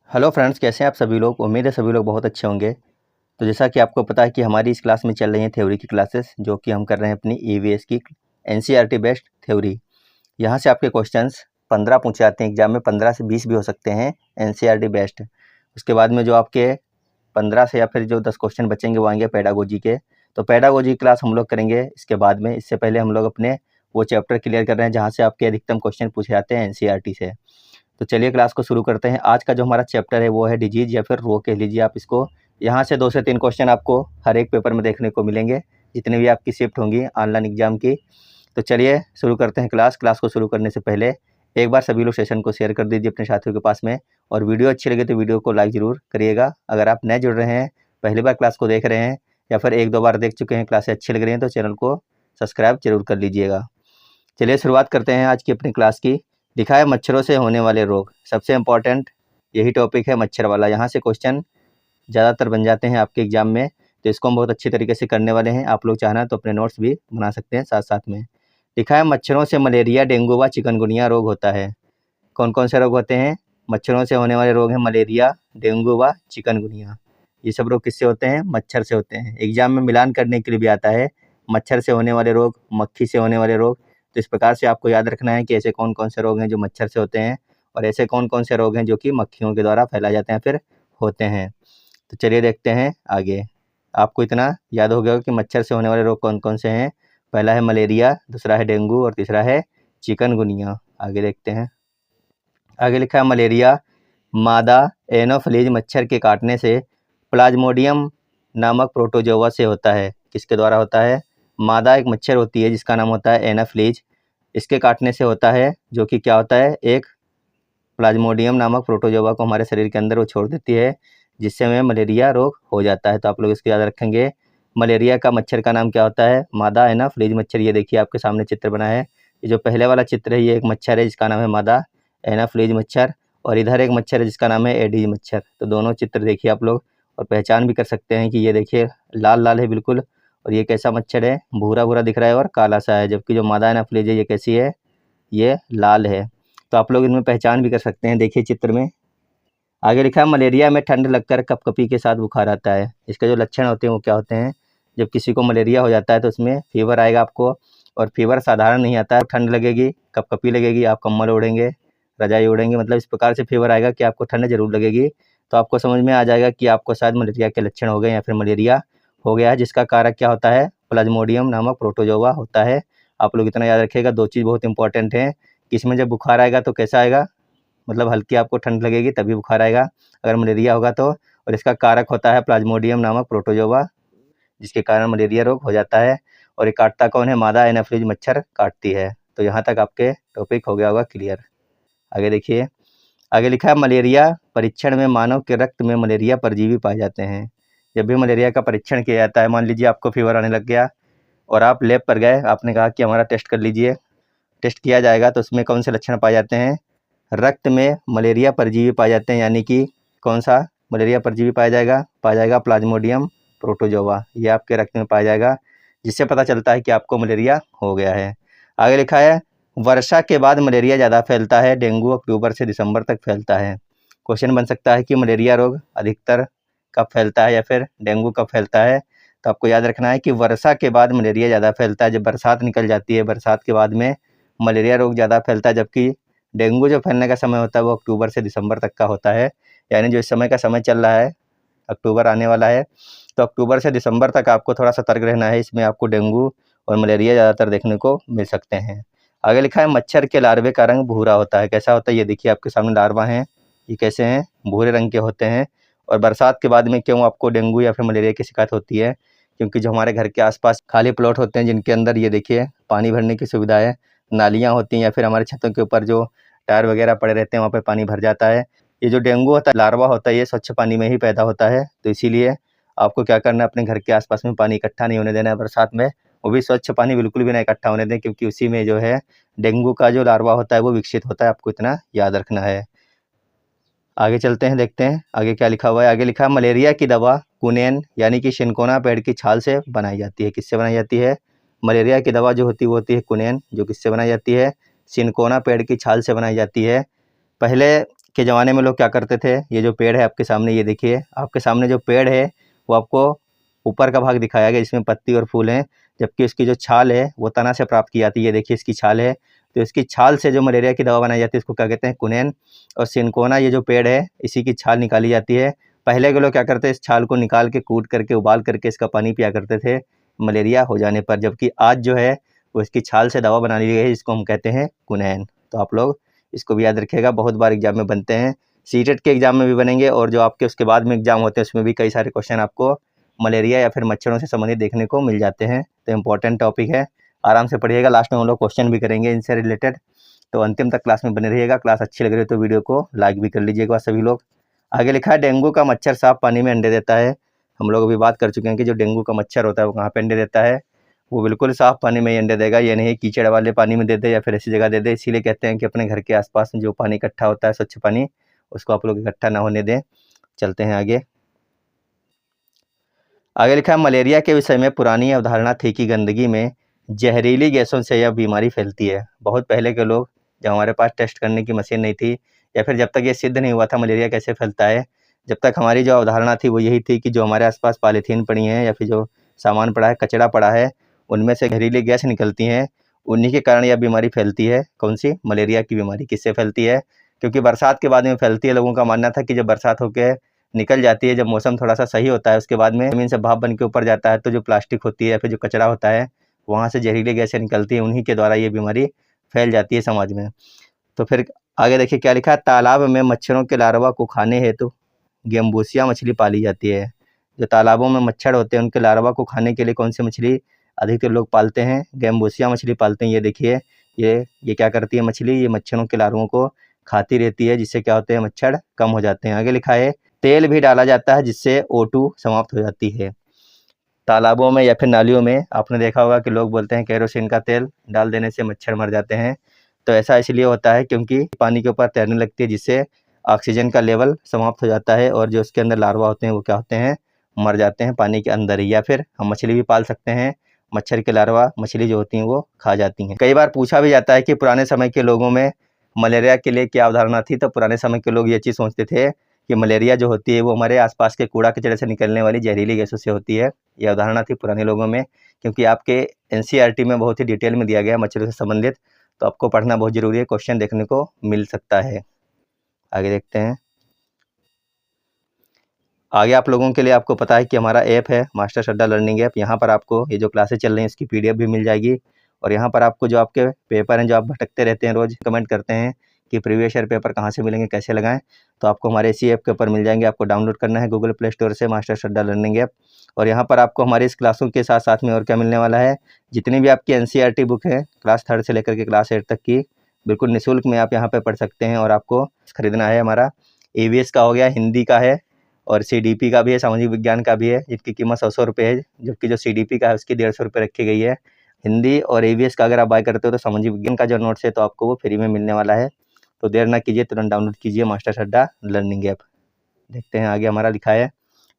Hello friends, कैसे हैं आप सभी लोग। उम्मीद है सभी लोग बहुत अच्छे होंगे। तो जैसा कि आपको पता है कि हमारी इस क्लास में चल रही है थ्योरी की क्लासेस, जो कि हम कर रहे हैं अपनी ईवीएस की एनसीईआरटी बेस्ड थ्योरी। यहाँ से आपके क्वेश्चंस 15 पूछे जाते हैं एग्जाम में, 15 से 20 भी हो सकते हैं एनसीईआरटी बेस्ड। उसके बाद में जो आपके 15 से या फिर जो 10 क्वेश्चन बचेंगे वो आएंगे पेडागोजी के। तो पेडागोजी की क्लास हम लोग करेंगे इसके बाद में। इससे पहले हम लोग अपने वो चैप्टर क्लियर कर रहे हैं जहाँ से आपके अधिकतम क्वेश्चन पूछे जाते हैं एनसीईआरटी से। तो चलिए क्लास को शुरू करते हैं। आज का जो हमारा चैप्टर है वो है डिजीज या फिर रो कह लीजिए आप इसको। यहाँ से 2 से 3 क्वेश्चन आपको हर एक पेपर में देखने को मिलेंगे, जितने भी आपकी शिफ्ट होंगी ऑनलाइन एग्जाम की। तो चलिए शुरू करते हैं क्लास को शुरू करने से पहले एक बार सभी लोग सेशन को शेयर कर दीजिए अपने साथियों के पास में, और वीडियो अच्छी लगे तो वीडियो को लाइक ज़रूर करिएगा। अगर आप नए जुड़ रहे हैं, पहली बार क्लास को देख रहे हैं या फिर 1-2 बार देख चुके हैं, क्लासें अच्छी लग रही हैं तो चैनल को सब्सक्राइब जरूर कर लीजिएगा। चलिए शुरुआत करते हैं आज की अपनी क्लास की। लिखा है मच्छरों से होने वाले रोग। सबसे इम्पॉर्टेंट यही टॉपिक है, मच्छर वाला। यहाँ से क्वेश्चन ज़्यादातर बन जाते हैं आपके एग्जाम में, तो इसको हम बहुत अच्छी तरीके से करने वाले हैं। आप लोग चाहना तो अपने नोट्स भी बना सकते हैं साथ साथ में। लिखा है मच्छरों से मलेरिया, डेंगू व चिकनगुनिया रोग होता है। कौन कौन से रोग होते हैं? मच्छरों से होने वाले रोग हैं मलेरिया, डेंगू व चिकनगुनिया। ये सब रोग किससे होते हैं? मच्छर से होते हैं। एग्जाम में मिलान करने के लिए भी आता है, मच्छर से होने वाले रोग, मक्खी से होने वाले रोग। तो इस प्रकार से आपको याद रखना है कि ऐसे कौन कौन से रोग हैं जो मच्छर से होते हैं, और ऐसे कौन कौन से रोग हैं जो कि मक्खियों के द्वारा फैलाए जाते हैं फिर होते हैं। तो चलिए देखते हैं आगे। आपको इतना याद हो गया कि मच्छर से होने वाले रोग कौन कौन से हैं। पहला है मलेरिया, दूसरा है डेंगू और तीसरा है चिकनगुनिया। आगे देखते हैं। आगे लिखा है मलेरिया मादा एनोफिलीज मच्छर के काटने से प्लाज्मोडियम नामक प्रोटोजोआ से होता है। किसके द्वारा होता है? मादा एक मच्छर होती है जिसका नाम होता है एनोफिलीज, इसके काटने से होता है, जो कि क्या होता है, एक प्लाज्मोडियम नामक प्रोटोजोआ को हमारे शरीर के अंदर वो छोड़ देती है, जिससे हमें मलेरिया रोग हो जाता है। तो आप लोग इसको याद रखेंगे। मलेरिया का मच्छर का नाम क्या होता है? मादा एनोफिलीज मच्छर। ये देखिए आपके सामने चित्र बना है। ये जो पहले वाला चित्र है ये एक मच्छर है जिसका नाम है मादा एनोफिलीज मच्छर, और इधर एक मच्छर है जिसका नाम है एडीज मच्छर। तो दोनों चित्र देखिए आप लोग, और पहचान भी कर सकते हैं कि ये देखिए लाल लाल है बिल्कुल, और ये कैसा मच्छर है? भूरा भूरा दिख रहा है और काला सा है। जबकि जो मादा एनोफिलीज है ये कैसी है? ये लाल है। तो आप लोग इनमें पहचान भी कर सकते हैं, देखिए चित्र में। आगे लिखा है मलेरिया में ठंड लगकर कपकपी के साथ बुखार आता है। इसके जो लक्षण होते हैं वो क्या होते हैं? जब किसी को मलेरिया हो जाता है तो उसमें फीवर आएगा आपको, और फीवर साधारण नहीं आता है, ठंड लगेगी, कपकपी लगेगी, आप कंबल ओढ़ेंगे, रजाई ओढ़ेंगे, मतलब इस प्रकार से फीवर आएगा कि आपको ठंड जरूर लगेगी। तो आपको समझ में आ जाएगा कि आपको शायद मलेरिया के लक्षण हो गए या फिर मलेरिया हो गया है, जिसका कारक क्या होता है? प्लाज्मोडियम नामक प्रोटोजोआ होता है। आप लोग इतना याद रखिएगा। 2 चीज़ बहुत इंपॉर्टेंट हैं कि इसमें जब बुखार आएगा तो कैसा आएगा, मतलब हल्की आपको ठंड लगेगी तभी बुखार आएगा अगर मलेरिया होगा तो, और इसका कारक होता है प्लाज्मोडियम नामक प्रोटोजोआ, जिसके कारण मलेरिया रोग हो जाता है। और ये काटता कौन है? मादा एनोफिलीज मच्छर काटती है। तो यहाँ तक आपके टॉपिक हो गया होगा क्लियर। आगे देखिए। आगे लिखा है मलेरिया परीक्षण में मानव के रक्त में मलेरिया परजीवी पाए जाते हैं। जब भी मलेरिया का परीक्षण किया जाता है, मान लीजिए आपको फीवर आने लग गया और आप लैब पर गए, आपने कहा कि हमारा टेस्ट कर लीजिए, टेस्ट किया जाएगा तो उसमें कौन से लक्षण पाए जाते हैं? रक्त में मलेरिया परजीवी पाए जाते हैं। यानी कि कौन सा मलेरिया परजीवी पाया जाएगा? पाया जाएगा प्लाज्मोडियम प्रोटोजोआ। ये आपके रक्त में पाया जाएगा, जिससे पता चलता है कि आपको मलेरिया हो गया है। आगे लिखा है वर्षा के बाद मलेरिया ज़्यादा फैलता है, डेंगू अक्टूबर से दिसंबर तक फैलता है। क्वेश्चन बन सकता है कि मलेरिया रोग अधिकतर कब फैलता है या फिर डेंगू कब फैलता है। तो आपको याद रखना है कि वर्षा के बाद मलेरिया ज़्यादा फैलता है। जब बरसात निकल जाती है, बरसात के बाद में मलेरिया रोग ज़्यादा फैलता है, जबकि डेंगू जो फैलने का समय होता है वो अक्टूबर से दिसंबर तक का होता है। यानी जो इस समय का समय चल रहा है, अक्टूबर आने वाला है, तो अक्टूबर से दिसंबर तक आपको थोड़ा सतर्क रहना है। इसमें आपको डेंगू और मलेरिया ज़्यादातर देखने को मिल सकते हैं। आगे लिखा है मच्छर के लार्वे का रंग भूरा होता है। कैसा होता है? ये देखिए आपके सामने लार्वा हैं, ये कैसे हैं? भूरे रंग के होते हैं। और बरसात के बाद में क्यों आपको डेंगू या फिर मलेरिया की शिकायत होती है? क्योंकि जो हमारे घर के आसपास खाली प्लॉट होते हैं जिनके अंदर ये देखिए पानी भरने की सुविधा है, नालियाँ होती हैं, या फिर हमारे छतों के ऊपर जो टायर वगैरह पड़े रहते हैं वहाँ पे पानी भर जाता है। ये जो डेंगू होता है, लार्वा होता है, ये स्वच्छ पानी में ही पैदा होता है। तो इसीलिए आपको क्या करना है, अपने घर के आसपास में पानी इकट्ठा नहीं होने देना है बरसात में, वो भी स्वच्छ पानी बिल्कुल भी ना इकट्ठा होने दें, क्योंकि उसी में जो है डेंगू का जो लार्वा होता है वो विकसित होता है। आपको इतना याद रखना है। आगे चलते हैं, देखते हैं आगे क्या लिखा हुआ है। आगे लिखा है मलेरिया की दवा कुनेन यानी कि शिनकोना पेड़ की छाल से बनाई जाती है। किससे बनाई जाती है? मलेरिया की दवा जो होती है वो होती है कुनेन, जो किससे बनाई जाती है? सिनकोना पेड़ की छाल से बनाई जाती है। पहले के ज़माने में लोग क्या करते थे, ये जो पेड़ है आपके सामने, ये देखिए आपके सामने जो पेड़ है वो आपको ऊपर का भाग दिखाया गया, इसमें पत्ती और फूल हैं, जबकि इसकी जो छाल है वो तना से प्राप्त की जाती है। ये देखिए इसकी छाल है, तो इसकी छाल से जो मलेरिया की दवा बनाई जाती है इसको क्या कहते हैं, कुनैन। और सिनकोना ये जो पेड़ है इसी की छाल निकाली जाती है। पहले के लोग क्या करते हैं, इस छाल को निकाल के कूट करके उबाल करके इसका पानी पिया करते थे मलेरिया हो जाने पर, जबकि आज जो है वो इसकी छाल से दवा बना ली गई है, जिसको हम कहते हैं कुनैन। तो आप लोग इसको भी याद रखिएगा, बहुत बार एग्जाम में बनते हैं, सीटेट के एग्जाम में भी बनेंगे, और जो आपके उसके बाद में एग्जाम होते हैं उसमें भी कई सारे क्वेश्चन आपको मलेरिया या फिर मच्छरों से संबंधित देखने को मिल जाते हैं। तो इम्पोर्टेंट टॉपिक है, आराम से पढ़िएगा, लास्ट में हम लोग क्वेश्चन भी करेंगे इनसे रिलेटेड। तो अंतिम तक क्लास में बने रहिएगा। क्लास अच्छी लग रही है तो वीडियो को लाइक भी कर लीजिएगा सभी लोग। आगे लिखा है, डेंगू का मच्छर साफ पानी में अंडे देता है। हम लोग अभी बात कर चुके हैं कि जो डेंगू का मच्छर होता है वो कहाँ पे अंडे देता है, वो बिल्कुल साफ़ पानी में ही अंडे देगा, ये नहीं कीचड़ वाले पानी में दे दे या फिर ऐसी जगह दे दे। इसीलिए कहते हैं कि अपने घर के आसपास जो पानी इकट्ठा होता है, स्वच्छ पानी, उसको आप लोग इकट्ठा ना होने दें। चलते हैं आगे। आगे लिखा है, मलेरिया के विषय में पुरानी अवधारणा थी कि गंदगी में जहरीली गैसों से यह बीमारी फैलती है। बहुत पहले के लोग, जब हमारे पास टेस्ट करने की मशीन नहीं थी या फिर जब तक ये सिद्ध नहीं हुआ था मलेरिया कैसे फैलता है, जब तक हमारी जो अवधारणा थी वो यही थी कि जो हमारे आसपास पॉलीथीन पड़ी हैं या फिर जो सामान पड़ा है, कचरा पड़ा है, उनमें से जहरीली गैस निकलती हैं, उन्हीं के कारण यह बीमारी फैलती है। कौन सी? मलेरिया की बीमारी। किससे फैलती है? क्योंकि बरसात के बाद में फैलती है। लोगों का मानना था कि जब बरसात होकर निकल जाती है, जब मौसम थोड़ा सा सही होता है, उसके बाद में ज़मीन से भाप बन के ऊपर जाता है, तो जो प्लास्टिक होती है या फिर जो कचरा होता है वहाँ से जहरीली गैसें निकलती हैं, उन्हीं के द्वारा ये बीमारी फैल जाती है समाज में। तो फिर आगे देखिए क्या लिखा है, तालाब में मच्छरों के लार्वा को खाने हेतु गेम्बूसिया मछली पाली जाती है। जो तालाबों में मच्छर होते हैं उनके लार्वा को खाने के लिए कौन सी मछली अधिकतर लोग पालते हैं? गेम्बूसिया मछली पालते हैं। ये देखिए ये क्या करती है मछली, ये मच्छरों के लार्वों को खाती रहती है, जिससे क्या होते हैं, मच्छर कम हो जाते हैं। आगे लिखा है, तेल भी डाला जाता है जिससे O2 समाप्त हो जाती है। तालाबों में या फिर नालियों में आपने देखा होगा कि लोग बोलते हैं केरोसिन का तेल डाल देने से मच्छर मर जाते हैं। तो ऐसा इसलिए होता है क्योंकि पानी के ऊपर तैरने लगती है, जिससे ऑक्सीजन का लेवल समाप्त हो जाता है और जो उसके अंदर लार्वा होते हैं वो क्या होते हैं, मर जाते हैं पानी के अंदर ही। या फिर हम मछली भी पाल सकते हैं, मच्छर के लार्वा मछली जो होती हैं वो खा जाती हैं। कई बार पूछा भी जाता है कि पुराने समय के लोगों में मलेरिया के लिए क्या अवधारणा थी। तो पुराने समय के लोग ये चीज़ सोचते थे कि मलेरिया जो होती है वो हमारे आसपास के कूड़ा कचरे से निकलने वाली जहरीली गैसों से होती है। ये अवधारणा थी पुराने लोगों में, क्योंकि आपके NCERT में बहुत ही डिटेल में दिया गया है मच्छरों से संबंधित, तो आपको पढ़ना बहुत ज़रूरी है, क्वेश्चन देखने को मिल सकता है। आगे देखते हैं। आगे आप लोगों के लिए आपको पता है कि हमारा ऐप है मास्टर्स अड्डा लर्निंग ऐप। यहाँ पर आपको ये जो क्लासेस चल रही हैं इसकी PDF भी मिल जाएगी, और यहाँ पर आपको जो आपके पेपर हैं, जो आप भटकते रहते हैं, रोज़ कमेंट करते हैं कि प्रीवियस ईयर पेपर कहाँ से मिलेंगे, कैसे लगाएं, तो आपको हमारे इसी ऐप के ऊपर मिल जाएंगे। आपको डाउनलोड करना है गूगल प्ले स्टोर से मास्टर्स अड्डा लर्निंग ऐप, और यहाँ पर आपको हमारी इस क्लासों के साथ साथ में और क्या मिलने वाला है, जितनी भी आपकी NCERT बुक है क्लास 3 से लेकर के क्लास 8 तक की, बिल्कुल निःशुल्क में आप यहाँ पर पढ़ सकते हैं। और आपको ख़रीदना है हमारा EVS का हो गया, हिंदी का है, और CDP का भी है, सामाजिक विज्ञान का भी है, जिसकी कीमत 100 रुपये है, जबकि जो CDP का है उसकी 150 रुपये रखी गई है। हिंदी और EVS का अगर आप बाय करते हो तो सामाजिक विज्ञान का जो नोट्स है तो आपको वो फ्री में मिलने वाला है। तो देर ना कीजिए, तुरंत डाउनलोड कीजिए मास्टर्स अड्डा लर्निंग ऐप। देखते हैं आगे हमारा लिखा है,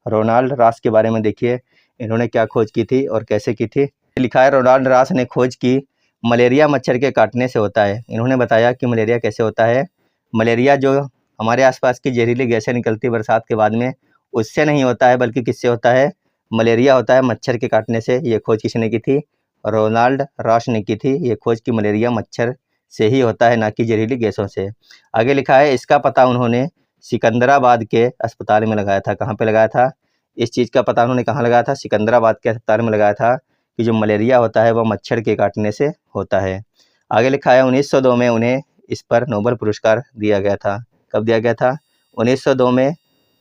रोनाल्ड रॉस के बारे में देखिए, इन्होंने क्या खोज की थी और कैसे की थी। लिखा है, रोनाल्ड रॉस ने खोज की मलेरिया मच्छर के काटने से होता है। इन्होंने बताया कि मलेरिया कैसे होता है। मलेरिया जो हमारे आसपास की जहरीली गैसें निकलती बरसात के बाद में, उससे नहीं होता है, बल्कि किससे होता है, मलेरिया होता है मच्छर के काटने से। ये खोज किसने की थी? रोनाल्ड रॉस ने की थी ये खोज की मलेरिया मच्छर से ही होता है, ना कि जहरीली गैसों से। आगे लिखा है, इसका पता उन्होंने सिकंदराबाद के अस्पताल में लगाया था। कहाँ पे लगाया था? इस चीज़ का पता उन्होंने कहाँ लगाया था? सिकंदराबाद के अस्पताल में लगाया था कि जो मलेरिया होता है वह मच्छर के काटने से होता है। आगे लिखा है, 1902 में उन्हें इस पर नोबेल पुरस्कार दिया गया था। कब दिया गया था? 1902 में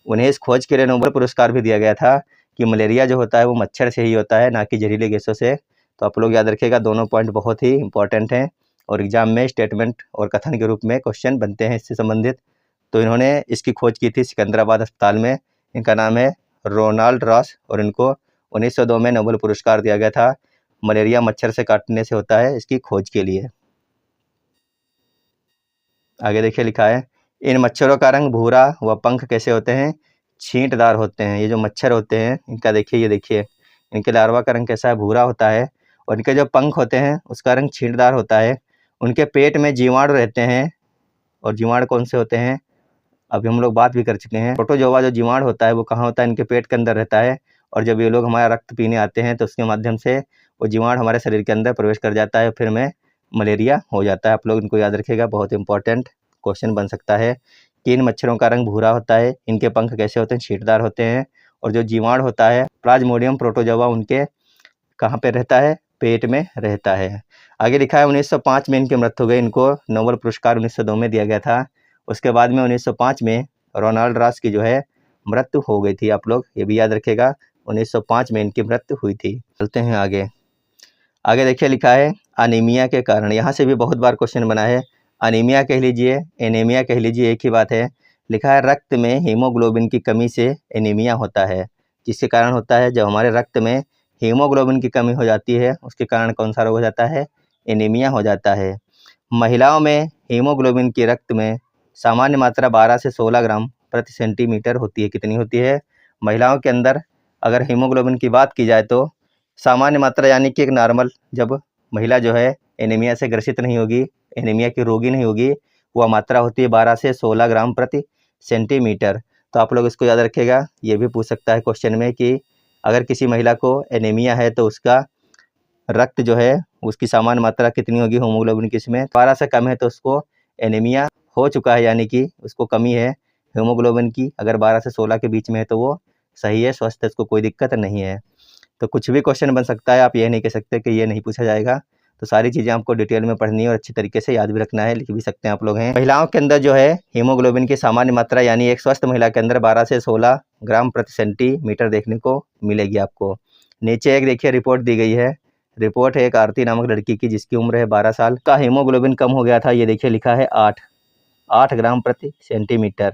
उन्हें इस खोज के लिए नोबेल पुरस्कार भी दिया गया था कि मलेरिया जो होता है वो मच्छर से ही होता है, ना कि जहरीले गैसों से। तो आप लोग याद रखिएगा, दोनों पॉइंट बहुत ही इंपॉर्टेंट हैं और एग्जाम में स्टेटमेंट और कथन के रूप में क्वेश्चन बनते हैं इससे संबंधित। तो इन्होंने इसकी खोज की थी सिकंदराबाद अस्पताल में। इनका नाम है रोनाल्ड रॉस, और इनको 1902 में नोबेल पुरस्कार दिया गया था मलेरिया मच्छर से काटने से होता है इसकी खोज के लिए। आगे देखिए लिखा है, इन मच्छरों का रंग भूरा व पंख कैसे होते हैं? छींटदार होते हैं। ये जो मच्छर होते हैं इनका देखिए, ये देखिए इनके लार्वा का रंग कैसा है? भूरा होता है, और इनके जो पंख होते हैं उसका रंग छींटदार होता है। उनके पेट में जीवाणु रहते हैं, और जीवाणु कौन से होते हैं? अभी हम लोग बात भी कर चुके हैं। प्रोटोजोआ जो जीवाणु होता है वो कहाँ होता है, इनके पेट के अंदर रहता है, और जब ये लोग हमारा रक्त पीने आते हैं तो उसके माध्यम से वो जीवाणु हमारे शरीर के अंदर प्रवेश कर जाता है, फिर में मलेरिया हो जाता है। आप लोग इनको याद रखिएगा, बहुत इंपॉर्टेंट क्वेश्चन बन सकता है कि इन मच्छरों का रंग भूरा होता है, इनके पंख कैसे होते हैं, छींटदार होते हैं, और जो जीवाणु होता है प्लाज्मोडियम प्रोटोजोआ उनके कहाँ पे रहता है, पेट में रहता है। आगे लिखा है 1905 में इनकी मृत्यु हो गई, इनको नोबेल पुरस्कार 1902 में दिया गया था। उसके बाद में 1905 में रोनाल्ड रॉस की जो है मृत्यु हो गई थी। आप लोग ये भी याद रखिएगा, 1905 में इनकी मृत्यु हुई थी। चलते हैं आगे। आगे देखिए लिखा है अनीमिया के कारण, यहाँ से भी बहुत बार क्वेश्चन बना है। अनीमिया कह लीजिए, एनीमिया कह लीजिए, एक ही बात है। लिखा है रक्त में हीमोग्लोबिन की कमी से एनीमिया होता है। जिसके कारण होता है, जब हमारे रक्त में हीमोग्लोबिन की कमी हो जाती है उसके कारण कौन सा रोग हो जाता है, एनीमिया हो जाता है। महिलाओं में हीमोग्लोबिन की रक्त में सामान्य मात्रा 12 से 16 ग्राम प्रति सेंटीमीटर होती है। कितनी होती है महिलाओं के अंदर? अगर हीमोग्लोबिन की बात की जाए तो सामान्य मात्रा यानी कि एक नॉर्मल, जब महिला जो है एनीमिया से ग्रसित नहीं होगी, एनीमिया की रोगी नहीं होगी, वह मात्रा होती है 12 से 16 ग्राम प्रति सेंटीमीटर। तो आप लोग इसको याद रखिएगा। ये भी पूछ सकता है क्वेश्चन में कि अगर किसी महिला को एनीमिया है तो उसका रक्त जो है उसकी सामान्य मात्रा कितनी होगी हीमोग्लोबिन की, इसमें 12 से कम है तो उसको एनीमिया हो चुका है, यानी कि उसको कमी है हीमोग्लोबिन की। अगर 12 से 16 के बीच में है तो वो सही है, स्वस्थ है, उसको कोई दिक्कत नहीं है। तो कुछ भी क्वेश्चन बन सकता है, आप ये नहीं कह सकते कि ये नहीं पूछा जाएगा। तो सारी चीज़ें आपको डिटेल में पढ़नी है और अच्छी तरीके से याद भी रखना है, लिख भी सकते हैं आप लोग हैं। महिलाओं के अंदर जो है हीमोग्लोबिन की सामान्य मात्रा यानी एक स्वस्थ महिला के अंदर 12 से 16 ग्राम प्रति सेंटीमीटर देखने को मिलेगी आपको। नीचे एक देखिए रिपोर्ट दी गई है। रिपोर्ट है एक आरती नामक लड़की की जिसकी उम्र है 12 साल का हीमोग्लोबिन कम हो गया था। ये देखिए लिखा है 8 ग्राम प्रति सेंटीमीटर,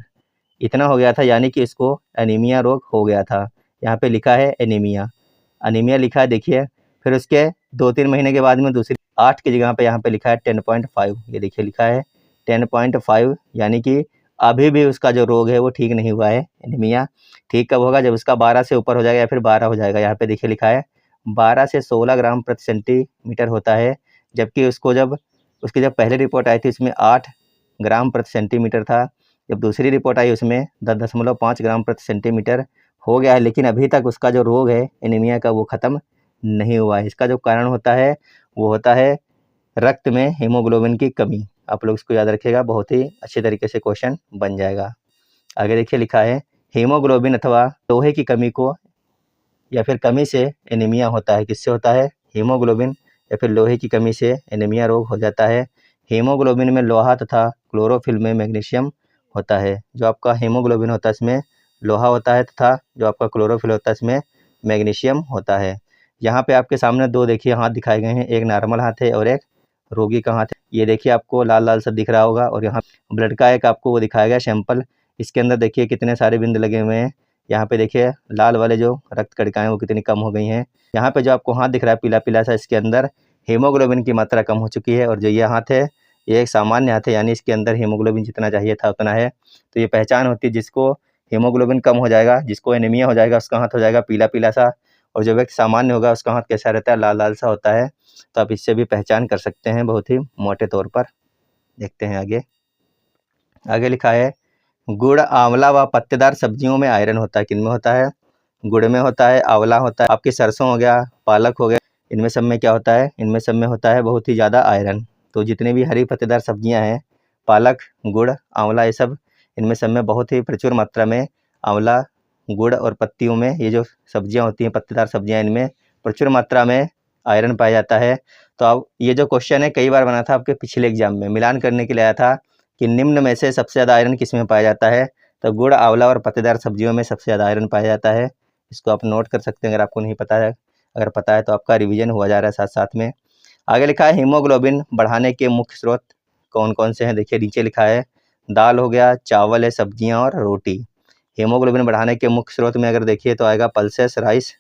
इतना हो गया था, यानी कि इसको एनीमिया रोग हो गया था। यहाँ पे लिखा है एनीमिया, अनीमिया लिखा है देखिए। फिर उसके 2-3 महीने के बाद में दूसरी 8 की जगह पे यहाँ पे लिखा है 10.5। ये देखिए लिखा है 10.5, यानी कि अभी भी उसका जो रोग है वो ठीक नहीं हुआ है। एनीमिया ठीक कब होगा, जब उसका 12 से ऊपर हो जाएगा या फिर 12 हो जाएगा। यहाँ पे देखिए लिखा है 12 से 16 ग्राम प्रति सेंटीमीटर होता है, जबकि उसकी जब पहली रिपोर्ट आई थी उसमें 8 ग्राम प्रति सेंटीमीटर था। जब दूसरी रिपोर्ट आई उसमें 10.5 ग्राम प्रति सेंटीमीटर हो गया है, लेकिन अभी तक उसका जो रोग है एनीमिया का वो ख़त्म नहीं हुआ है। इसका जो कारण होता है वो होता है रक्त में हीमोग्लोबिन की कमी। आप लोग इसको याद रखिएगा, बहुत ही अच्छे तरीके से क्वेश्चन बन जाएगा। आगे देखिए लिखा है हीमोग्लोबिन अथवा लोहे की कमी को या फिर कमी से एनीमिया होता है। किससे होता है, हीमोग्लोबिन या फिर लोहे की कमी से एनीमिया रोग हो जाता है। हीमोग्लोबिन में लोहा तथा क्लोरोफिल में मैग्नीशियम होता है। जो आपका हीमोग्लोबिन होता है इसमें लोहा होता है तथा जो आपका क्लोरोफिल होता है इसमें मैग्नीशियम होता है। यहाँ पे आपके सामने दो देखिए हाथ दिखाए गए हैं, एक नॉर्मल हाथ है और एक रोगी का हाथ है। ये देखिए आपको लाल लाल सा दिख रहा होगा, और यहाँ ब्लड का एक आपको वो दिखाया गया सैंपल। इसके अंदर देखिए कितने सारे बिंदु लगे हुए हैं। यहाँ पे देखिए लाल वाले जो रक्त कणिकाएं वो कितनी कम हो गई हैं। यहाँ पे जो आपको हाथ दिख रहा है पीला पीला सा, इसके अंदर हीमोग्लोबिन की मात्रा कम हो चुकी है। और जो ये हाथ है ये एक सामान्य हाथ है, यानी इसके अंदर हीमोग्लोबिन जितना चाहिए था उतना है। तो ये पहचान होती है, जिसको हीमोग्लोबिन कम हो जाएगा, जिसको एनीमिया हो जाएगा उसका हाथ हो जाएगा पीला पीला सा, और जो व्यक्ति सामान्य होगा उसका हाथ कैसा रहता है, लाल लाल सा होता है। तो आप इससे भी पहचान कर सकते हैं बहुत ही मोटे तौर पर। देखते हैं आगे। आगे लिखा है गुड़, आंवला व पत्तेदार सब्जियों में आयरन होता है। किन में होता है, गुड़ में होता है, आंवला होता है, आपकी सरसों हो गया, पालक हो गया, इनमें सब में क्या होता है, इनमें सब में होता है बहुत ही ज़्यादा आयरन। तो जितने भी हरी पत्तेदार सब्जियां हैं, पालक, गुड़, आंवला, ये सब, इनमें सब में बहुत ही प्रचुर मात्रा में आंवला, गुड़ और पत्तियों में ये जो सब्जियां होती हैं पत्तेदार सब्जियां, इनमें प्रचुर मात्रा में आयरन पाया जाता है। तो अब ये जो क्वेश्चन है कई बार बना था आपके पिछले एग्जाम में, मिलान करने के लिए आया था कि निम्न में से सबसे ज़्यादा आयरन किस में पाया जाता है। तो गुड़, आंवला और पत्तेदार सब्जियों में सबसे ज़्यादा आयरन पाया जाता है। इसको आप नोट कर सकते हैं अगर आपको नहीं पता है। अगर पता है तो आपका रिवीजन हुआ जा रहा है साथ साथ में। आगे लिखा है हीमोग्लोबिन बढ़ाने के मुख्य स्रोत कौन कौन से हैं। देखिए नीचे लिखा है दाल हो गया, चावल है, सब्जियां और रोटी। हीमोग्लोबिन बढ़ाने के मुख्य स्रोत में अगर देखिए तो आएगा पल्सेस, राइस,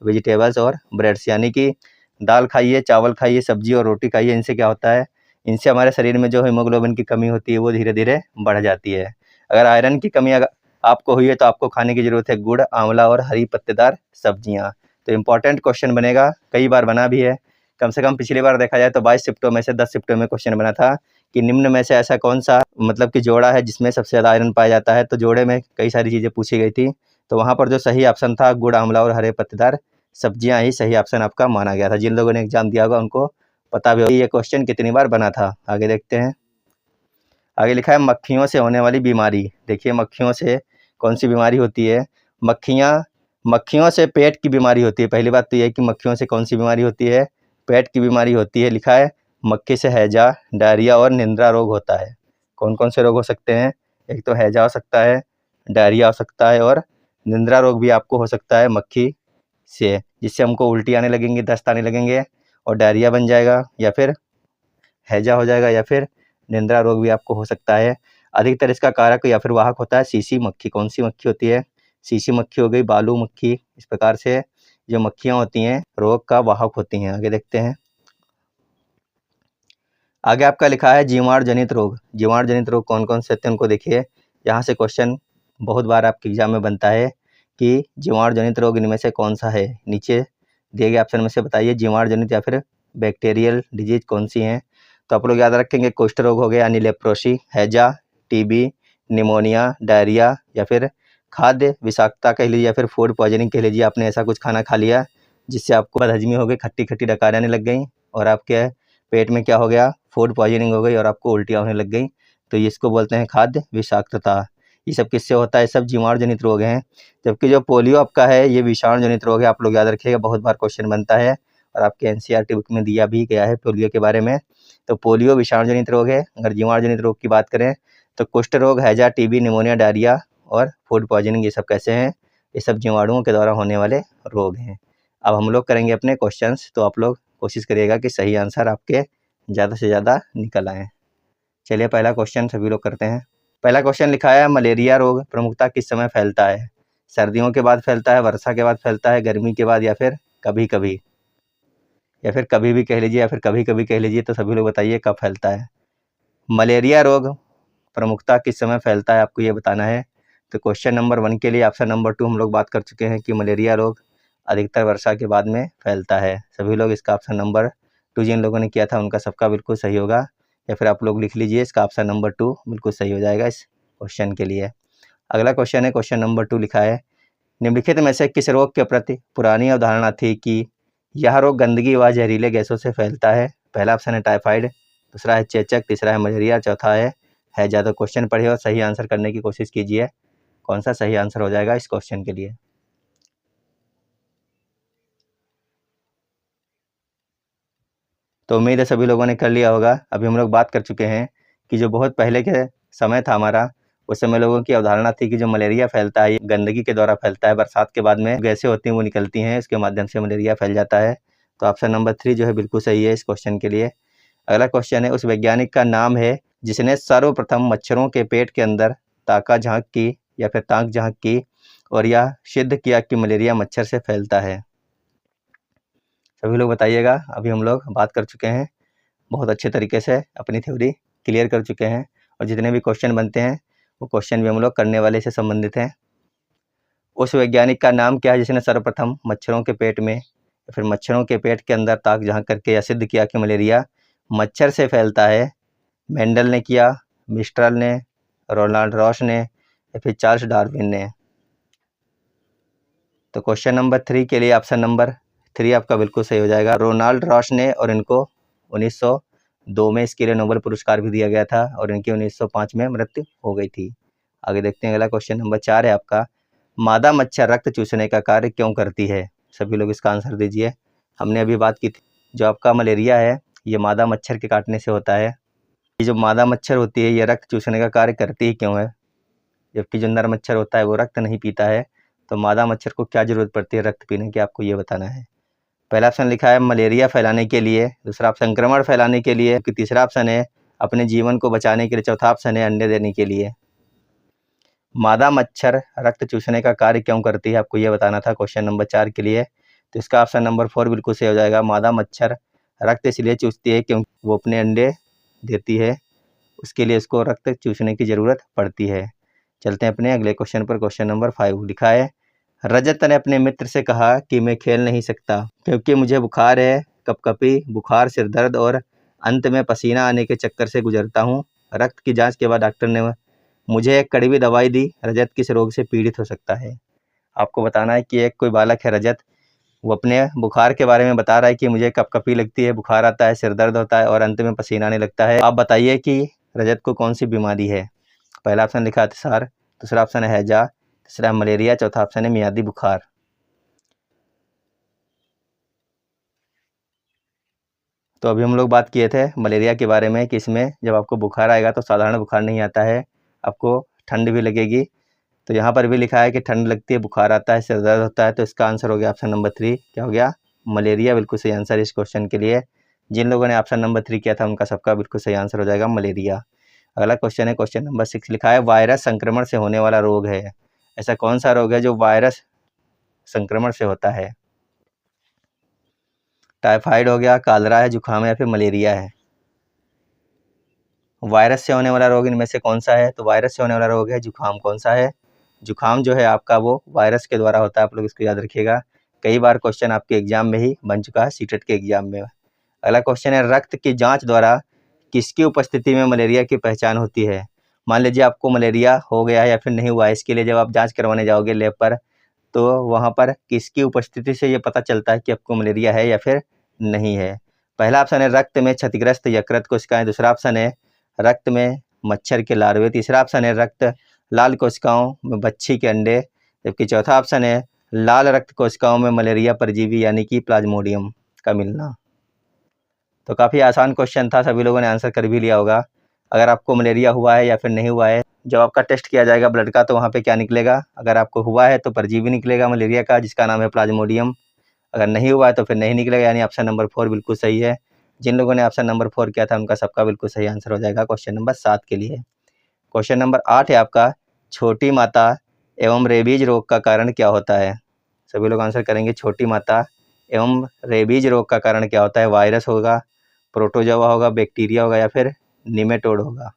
वेजिटेबल्स और ब्रेड्स, यानी कि दाल खाइए, चावल खाइए, सब्जी और रोटी खाइए। इनसे क्या होता है, इनसे हमारे शरीर में जो हीमोग्लोबिन की कमी होती है वो धीरे धीरे बढ़ जाती है। अगर आयरन की कमी अगर आपको हुई है तो आपको खाने की ज़रूरत है गुड़, आंवला और हरी पत्तेदार सब्जियां। तो इम्पॉर्टेंट क्वेश्चन बनेगा, कई बार बना भी है। कम से कम पिछली बार देखा जाए तो 22 शिफ्टों में से 10 शिफ्टों में क्वेश्चन बना था कि निम्न में से ऐसा कौन सा मतलब कि जोड़ा है जिसमें सबसे ज़्यादा आयरन पाया जाता है। तो जोड़े में कई सारी चीज़ें पूछी गई थी, तो वहाँ पर जो सही ऑप्शन था गुड़, आंवला और हरे पत्तेदार सब्जियां ही सही ऑप्शन आपका माना गया था। जिन लोगों ने एग्जाम दिया होगा उनको पता भी होगा ये क्वेश्चन कितनी बार बना था। आगे देखते हैं। आगे लिखा है मक्खियों से होने वाली बीमारी। देखिए मक्खियों से कौन सी बीमारी होती है। मक्खियों से पेट की बीमारी होती है। पहली बात तो ये है कि मक्खियों से कौन सी बीमारी होती है, पेट की बीमारी होती है। लिखा है मक्खी से हैजा, डायरिया और निंद्रा रोग होता है। कौन कौन से रोग हो सकते हैं, एक तो हैजा हो सकता है, डायरिया हो सकता है और निंद्रा रोग भी आपको हो सकता है मक्खी से, जिससे हमको उल्टी आने लगेंगी, दस्त आने लगेंगे और डायरिया बन जाएगा या फिर हैजा हो जाएगा या फिर निंद्रा रोग भी आपको हो सकता है। अधिकतर इसका कारक या फिर वाहक होता है सीसी मक्खी। कौन सी मक्खी होती है, सीसी मक्खी हो गई, बालू मक्खी। इस प्रकार से जो मक्खियाँ होती हैं रोग का वाहक होती हैं। आगे देखते हैं। आगे आपका लिखा है जीवाणु जनित रोग। जीवाणु जनित रोग कौन कौन से होते हैं उनको देखिए। यहाँ से क्वेश्चन बहुत बार आपके एग्जाम में बनता है कि जीवाणु जनित रोग इनमें से कौन सा है। नीचे दिए गए ऑप्शन में से बताइए जीवाणु जनित या फिर बैक्टीरियल डिजीज कौन सी हैं। तो आप लोग याद रखेंगे कुष्ठ रोग हो गया यानी लेप्रोसी, हैजा, टीबी, निमोनिया, डायरिया या फिर खाद्य विषाक्तता कह लीजिए या फिर फूड पॉइजनिंग कह लीजिए। आपने ऐसा कुछ खाना खा लिया जिससे आपको बदहजमी हो गई, खट्टी खट्टी डकार आने लग गई और आपके पेट में क्या हो गया, फूड पॉइजनिंग हो गई और आपको उल्टियाँ होने लग गई। तो इसको बोलते हैं खाद्य विषाक्तता। ये सब किससे होता है, सब जीवाणु जनित रोग हैं। जबकि जो पोलियो आपका है ये विषाणु जनित रोग है। आप लोग याद रखिएगा, बहुत बार क्वेश्चन बनता है और आपके एनसीईआरटी बुक में दिया भी गया है पोलियो के बारे में। तो पोलियो विषाणु जनित रोग है। अगर जीवाणु जनित रोग की बात करें तो कुष्ठ रोग, हैजा, टीबी, निमोनिया, डायरिया और फूड पॉइजनिंग ये सब कैसे हैं, ये सब जीवाणुओं के द्वारा होने वाले रोग हैं। अब हम लोग करेंगे अपने क्वेश्चंस, तो आप लोग कोशिश करिएगा कि सही आंसर आपके ज़्यादा से ज़्यादा निकल आए। चलिए पहला क्वेश्चन सभी लोग करते हैं। पहला क्वेश्चन लिखा है मलेरिया रोग प्रमुखता किस समय फैलता है। सर्दियों के बाद फैलता है, वर्षा के बाद फैलता है, गर्मी के बाद या फिर कभी कभी, या फिर कभी भी कह लीजिए या फिर कभी कभी कह लीजिए। तो सभी लोग बताइए कब फैलता है। मलेरिया रोग प्रमुखता किस समय फैलता है आपको ये बताना है। तो क्वेश्चन नंबर 1 के लिए ऑप्शन नंबर 2 हम लोग बात कर चुके हैं कि मलेरिया रोग अधिकतर वर्षा के बाद में फैलता है। सभी लोग इसका ऑप्शन नंबर 2 जिन लोगों ने किया था उनका सबका बिल्कुल सही होगा, या फिर आप लोग लिख लीजिए इसका ऑप्शन नंबर 2 बिल्कुल सही हो जाएगा इस क्वेश्चन के लिए। अगला क्वेश्चन है क्वेश्चन नंबर 2 लिखा है निम्नलिखित में से किस रोग के प्रति पुरानी अवधारणा थी कि यह रोग गंदगी व जहरीले गैसों से फैलता है। पहला ऑप्शन है टाइफाइड, दूसरा है चेचक, तीसरा है मलेरिया, चौथा है हैजा। तो क्वेश्चन पढ़िए और सही आंसर करने की कोशिश कीजिए, कौन सा सही आंसर हो जाएगा इस क्वेश्चन के लिए। तो उम्मीद है सभी लोगों ने कर लिया होगा। अभी हम लोग बात कर चुके हैं कि जो बहुत पहले के समय था हमारा, उस समय लोगों की अवधारणा थी कि जो मलेरिया फैलता है ये गंदगी के द्वारा फैलता है। बरसात के बाद में गैसें होती हैं वो निकलती हैं, इसके माध्यम से मलेरिया फैल जाता है। तो ऑप्शन नंबर 3 जो है बिल्कुल सही है इस क्वेश्चन के लिए। अगला क्वेश्चन है उस वैज्ञानिक का नाम है जिसने सर्वप्रथम मच्छरों के पेट के अंदर ताका झांक की या फिर ताक झांक की और यह सिद्ध किया कि मलेरिया मच्छर से फैलता है। सभी लोग बताइएगा। अभी हम लोग बात कर चुके हैं, बहुत अच्छे तरीके से अपनी थ्योरी क्लियर कर चुके हैं और जितने भी क्वेश्चन बनते हैं वो क्वेश्चन भी हम लोग करने वाले से संबंधित हैं। उस वैज्ञानिक का नाम क्या है जिसने सर्वप्रथम मच्छरों के पेट में या फिर मच्छरों के पेट के अंदर ताक झांक करके यह सिद्ध किया कि मलेरिया मच्छर से फैलता है। मेंडल ने किया, मिस्ट्रल ने, रोनाल्ड रॉस ने या फिर चार्ल्स डार्विन ने। तो क्वेश्चन नंबर 3 के लिए ऑप्शन नंबर 3 आपका बिल्कुल सही हो जाएगा। रोनाल्ड रॉस ने, और इनको 1902 में इसके लिए नोबेल पुरस्कार भी दिया गया था और इनकी 1905 में मृत्यु हो गई थी। आगे देखते हैं। अगला क्वेश्चन नंबर 4 है आपका मादा मच्छर रक्त चूसने का कार्य क्यों करती है। सभी लोग इसका आंसर दीजिए। हमने अभी बात की थी जो आपका मलेरिया है ये मादा मच्छर के काटने से होता है। ये जो मादा मच्छर होती है ये रक्त चूसने का कार्य करती ही क्यों है, जबकि जो नर मच्छर होता है वो रक्त नहीं पीता है। तो मादा मच्छर को क्या जरूरत पड़ती है रक्त पीने की, आपको ये बताना है। पहला ऑप्शन लिखा है मलेरिया फैलाने के लिए, दूसरा ऑप्शन संक्रमण फैलाने के लिए, तीसरा ऑप्शन है अपने जीवन को बचाने के लिए, चौथा ऑप्शन है अंडे देने के लिए। मादा मच्छर रक्त चूसने का कार्य क्यों करती है आपको ये बताना था क्वेश्चन नंबर 4 के लिए। तो इसका ऑप्शन नंबर 4 बिल्कुल सही हो जाएगा। मादा मच्छर रक्त इसलिए चूसती है क्योंकि वो अपने अंडे देती है, उसके लिए इसको रक्त चूसने की ज़रूरत पड़ती है। चलते हैं अपने अगले क्वेश्चन पर। क्वेश्चन नंबर 5 लिखा है रजत ने अपने मित्र से कहा कि मैं खेल नहीं सकता क्योंकि मुझे बुखार है, कपकपी, बुखार, सिर दर्द और अंत में पसीना आने के चक्कर से गुजरता हूँ। रक्त की जांच के बाद डॉक्टर ने मुझे एक कड़वी दवाई दी। रजत किस रोग से पीड़ित हो सकता है? आपको बताना है कि एक कोई बालक है रजत, वो अपने बुखार के बारे में बता रहा है कि मुझे कपकपी लगती है, बुखार आता है, सिर दर्द होता है और अंत में पसीना आने लगता है। आप बताइए कि रजत को कौन सी बीमारी है? पहला ऑप्शन लिखा है अतिसार, दूसरा ऑप्शन है हैजा, तीसरा है मलेरिया, चौथा ऑप्शन है मियादी बुखार। तो अभी हम लोग बात किए थे मलेरिया के बारे में कि इसमें जब आपको बुखार आएगा तो साधारण बुखार नहीं आता है, आपको ठंड भी लगेगी। तो यहाँ पर भी लिखा है कि ठंड लगती है, बुखार आता है, सिर दर्द होता है। तो इसका आंसर हो गया ऑप्शन नंबर 3, क्या हो गया? मलेरिया बिल्कुल सही आंसर इस क्वेश्चन के लिए। जिन लोगों ने ऑप्शन नंबर 3 किया था उनका सबका बिल्कुल सही आंसर हो जाएगा मलेरिया। अगला क्वेश्चन है क्वेश्चन नंबर 6, लिखा है वायरस संक्रमण से होने वाला रोग है। ऐसा कौन सा रोग है जो वायरस संक्रमण से होता है? टाइफाइड हो गया, कालरा है, जुकाम है या फिर मलेरिया है? वायरस से होने वाला रोग इनमें से कौन सा है? तो वायरस से होने वाला रोग है जुकाम। कौन सा है? जुकाम जो है आपका वो वायरस के द्वारा होता है, आप लोग इसको याद रखिएगा। कई बार क्वेश्चन आपके एग्जाम में ही बन चुका है, सीटेट के एग्जाम में। अगला क्वेश्चन है रक्त की जांच द्वारा किसकी उपस्थिति में मलेरिया की पहचान होती है? मान लीजिए आपको मलेरिया हो गया है या फिर नहीं हुआ है, इसके लिए जब आप जांच करवाने जाओगे लैब पर, तो वहाँ पर किसकी उपस्थिति से ये पता चलता है कि आपको मलेरिया है या फिर नहीं है? पहला ऑप्शन है रक्त में क्षतिग्रस्त यकृत कोशिकाएं, दूसरा ऑप्शन है रक्त में मच्छर के लार्वे, तीसरा ऑप्शन है रक्त लाल कोशिकाओं में बच्ची के अंडे, जबकि चौथा ऑप्शन है लाल रक्त कोशिकाओं में मलेरिया परजीवी यानी कि प्लाज्मोडियम का मिलना। तो काफ़ी आसान क्वेश्चन था, सभी लोगों ने आंसर कर भी लिया होगा। अगर आपको मलेरिया हुआ है या फिर नहीं हुआ है, जब आपका टेस्ट किया जाएगा ब्लड का तो वहाँ पे क्या निकलेगा? अगर आपको हुआ है तो परजीवी निकलेगा मलेरिया का, जिसका नाम है प्लाज्मोडियम। अगर नहीं हुआ है तो फिर नहीं निकलेगा, यानी ऑप्शन नंबर 4 बिल्कुल सही है। जिन लोगों ने ऑप्शन नंबर 4 किया था उनका सबका बिल्कुल सही आंसर हो जाएगा क्वेश्चन नंबर 7 के लिए। क्वेश्चन नंबर 8 है आपका, छोटी माता एवं रेबीज रोग का कारण क्या होता है? सभी लोग आंसर करेंगे। छोटी माता एवं रेबीज रोग का कारण क्या होता है? वायरस होगा, प्रोटोजोआ होगा, बैक्टीरिया होगा या फिर निमेटोड होगा?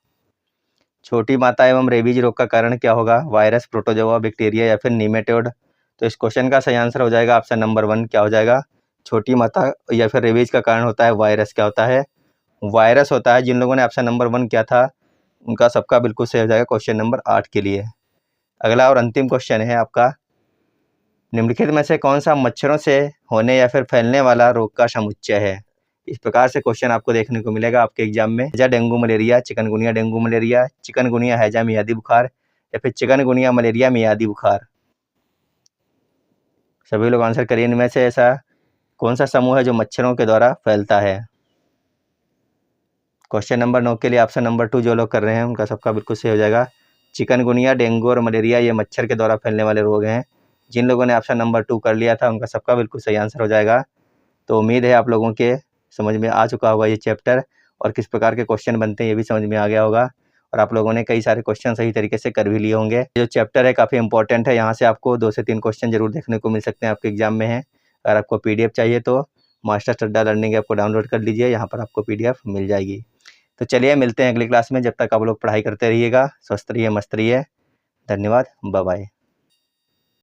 छोटी माता एवं रेबीज रोग का कारण क्या होगा? वायरस, प्रोटोजोआ, बैक्टीरिया या फिर निमेटोड? तो इस क्वेश्चन का सही आंसर हो जाएगा ऑप्शन नंबर 1, क्या हो जाएगा? छोटी माता या फिर रेबीज का कारण होता है वायरस। क्या होता है? वायरस होता है। जिन लोगों ने ऑप्शन नंबर 1 किया था उनका सबका बिल्कुल सही हो जाएगा क्वेश्चन नंबर 8 के लिए। अगला और अंतिम क्वेश्चन है आपका, निम्नलिखित में से कौन सा मच्छरों से होने या फिर फैलने वाला रोग का समुच्चय है? इस प्रकार से क्वेश्चन आपको देखने को मिलेगा आपके एग्जाम में। हैजा dengue malaria, chikungunya dengue malaria, chikungunya हैजा मियादी बुखार या फिर चिकनगुनिया मलेरिया मियादी बुखार? सभी लोग आंसर करिए। इनमें से ऐसा कौन सा समूह है जो मच्छरों के द्वारा फैलता है? क्वेश्चन नंबर 9 के लिए ऑप्शन नंबर 2 जो लोग कर रहे हैं उनका सबका बिल्कुल सही हो जाएगा। चिकनगुनिया, डेंगू और मलेरिया ये मच्छर के द्वारा फैलने वाले रोग हैं। जिन लोगों ने ऑप्शन नंबर 2 कर लिया था उनका सबका बिल्कुल सही आंसर हो जाएगा। तो उम्मीद है आप लोगों के समझ में आ चुका होगा ये चैप्टर, और किस प्रकार के क्वेश्चन बनते हैं ये भी समझ में आ गया होगा, और आप लोगों ने कई सारे क्वेश्चन सही तरीके से कर भी लिए होंगे। जो चैप्टर है काफ़ी इंपॉर्टेंट है, यहाँ से आपको 2 से 3 क्वेश्चन जरूर देखने को मिल सकते हैं आपके एग्जाम में है। अगर आपको PDF चाहिए तो मास्टर चड्डा लर्निंग ऐप को डाउनलोड कर लीजिए, यहाँ पर आपको PDF मिल जाएगी। तो चलिए मिलते हैं अगली क्लास में, जब तक आप लोग पढ़ाई करते रहिएगा, स्वस्थ रहिए, मस्त रहिए। धन्यवाद, बाय बाय।